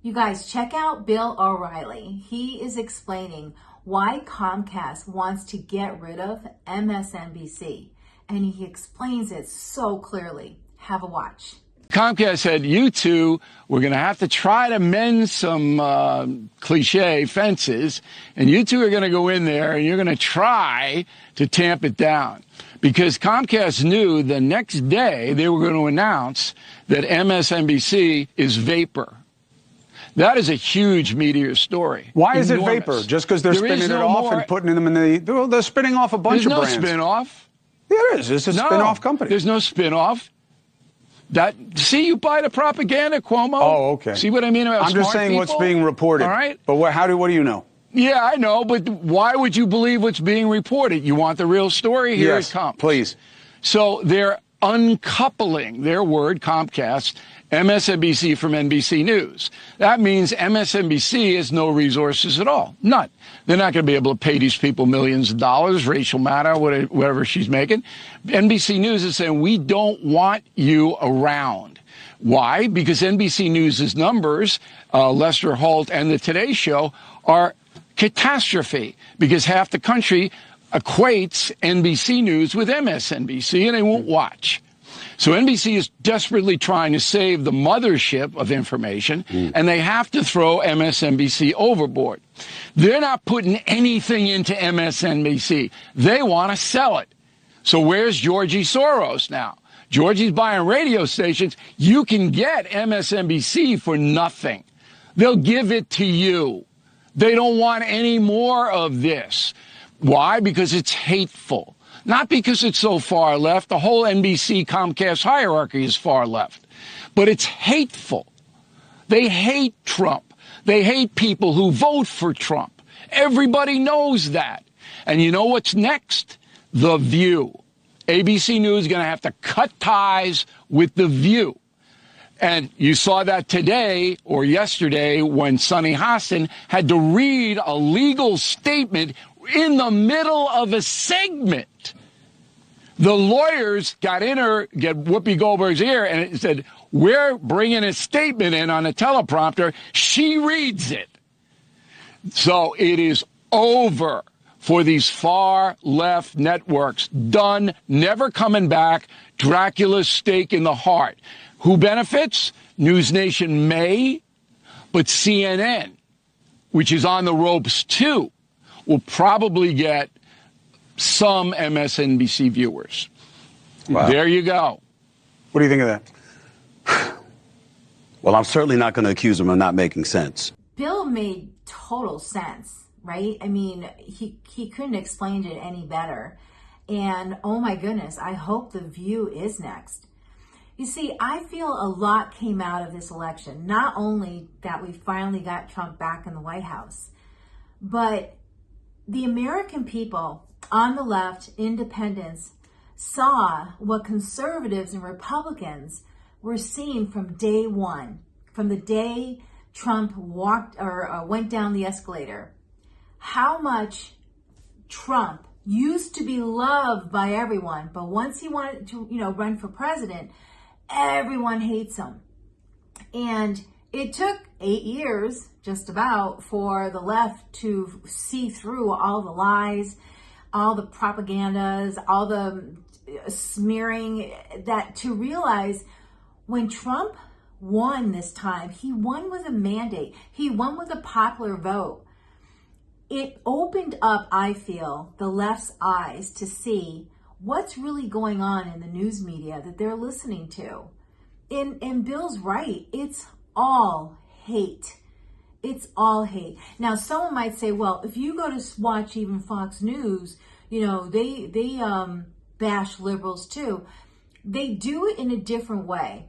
You guys, check out Bill O'Reilly. He is explaining why Comcast wants to get rid of MSNBC. And he explains it so clearly. Have a watch. Comcast said, you two, we're going to have to try to mend some cliche fences, and you two are going to go in there and you're going to try to tamp it down. Because Comcast knew the next day they were going to announce that MSNBC is vapor. That is a huge meteor story. Why is Enormous. it vapor? Just because they're spinning it off and putting them in the... They're spinning off a bunch of brands. There's no spin-off. Yeah, there is. It's a spin-off company. There's no spin-off. See, you buy the propaganda, Cuomo. Oh, okay. See what I mean about I'm just saying people? what's being reported. All right. But what do you know? Yeah, I know, but why would you believe what's being reported? You want the real story? Here yes, it comes. Please. So they're uncoupling their word, Comcast, MSNBC from NBC News. That means MSNBC has no resources at all. None. They're not going to be able to pay these people millions of dollars, Rachel Maddow, whatever she's making. NBC News is saying, we don't want you around. Why? Because NBC News' numbers, Lester Holt and the Today Show, are catastrophe because half the country equates NBC News with MSNBC and they won't watch. So NBC is desperately trying to save the mothership of information, and they have to throw MSNBC overboard. They're not putting anything into MSNBC. They want to sell it. So where's Georgie Soros now? Georgie's buying radio stations. You can get MSNBC for nothing. They'll give it to you. They don't want any more of this. Why? Because it's hateful. Not because it's so far left. The whole NBC Comcast hierarchy is far left. But it's hateful. They hate Trump. They hate people who vote for Trump. Everybody knows that. And you know what's next? The View. ABC News is going to have to cut ties with The View. And you saw that today or yesterday when Sunny Hostin had to read a legal statement in the middle of a segment. The lawyers get Whoopi Goldberg's ear and it said, we're bringing a statement in on a teleprompter. She reads it. So it is over for these far left networks. Done, never coming back. Dracula's stake in the heart. Who benefits? News Nation may, but CNN, which is on the ropes too, will probably get some MSNBC viewers. Wow. There you go. What do you think of that? Well, I'm certainly not going to accuse him of not making sense. Bill made total sense, right? I mean, he couldn't explain it any better. And oh my goodness, I hope The View is next. You see, I feel a lot came out of this election. Not only that we finally got Trump back in the White House, but the American people on the left, independents, saw what conservatives and Republicans were seeing from day one, from the day Trump went down the escalator. How much Trump used to be loved by everyone, but once he wanted to, run for president, everyone hates him. And it took 8 years, just about, for the left to see through all the lies, all the propagandas, all the smearing, that to realize when Trump won this time, he won with a mandate. He won with a popular vote. It opened up, I feel, the left's eyes to see what's really going on in the news media that they're listening to. And Bill's right. It's all hate. It's all hate. Now, someone might say, well, if you go to watch even Fox News, they bash liberals too. They do it in a different way.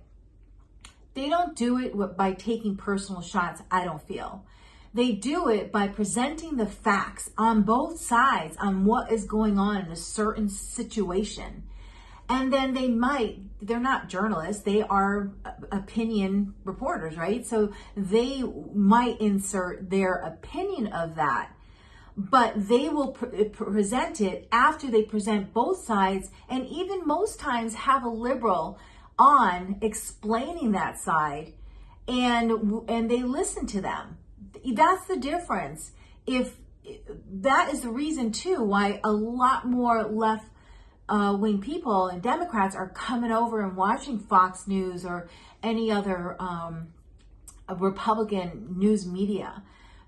They don't do it by taking personal shots, I don't feel. They do it by presenting the facts on both sides on what is going on in a certain situation. And then they're not journalists, they are opinion reporters, right? So they might insert their opinion of that, but they will present it after they present both sides, and even most times have a liberal on explaining that side. and they listen to them. That's the difference. If that is the reason too why a lot more left wing people and Democrats are coming over and watching Fox News or any other Republican news media,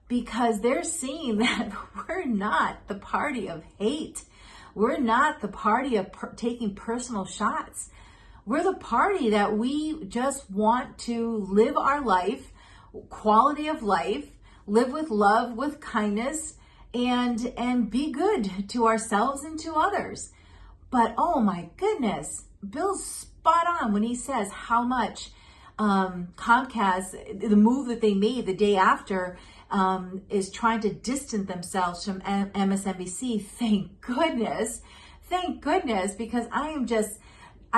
because they're seeing that we're not the party of hate. We're not the party of taking personal shots. We're the party that we just want to live our life, quality of life, live with love, with kindness, and be good to ourselves and to others. But oh my goodness, Bill's spot on when he says how much Comcast, the move that they made the day after, is trying to distance themselves from MSNBC. Thank goodness, because I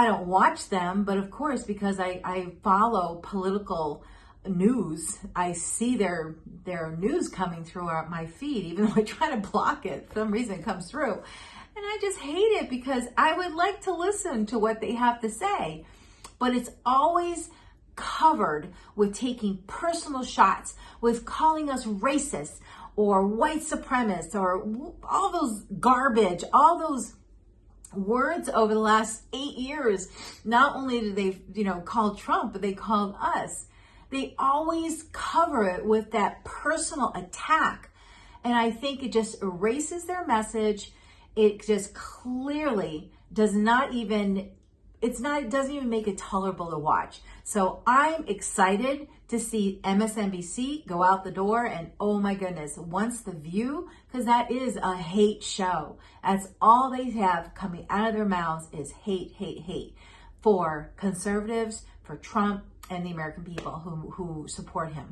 don't watch them, but of course, because I follow political news, I see their news coming through my feed, even though I try to block it. For some reason it comes through. And I just hate it because I would like to listen to what they have to say. But it's always covered with taking personal shots, with calling us racist or white supremacists or all those garbage, all those words over the last 8 years. Not only did they, call Trump, but they called us. They always cover it with that personal attack. And I think it just erases their message. It just clearly doesn't even make it tolerable to watch. So I'm excited to see MSNBC go out the door, and oh my goodness, once The View, because that is a hate show. That's all they have coming out of their mouths is hate, hate, hate for conservatives, for Trump, and the American people who support him.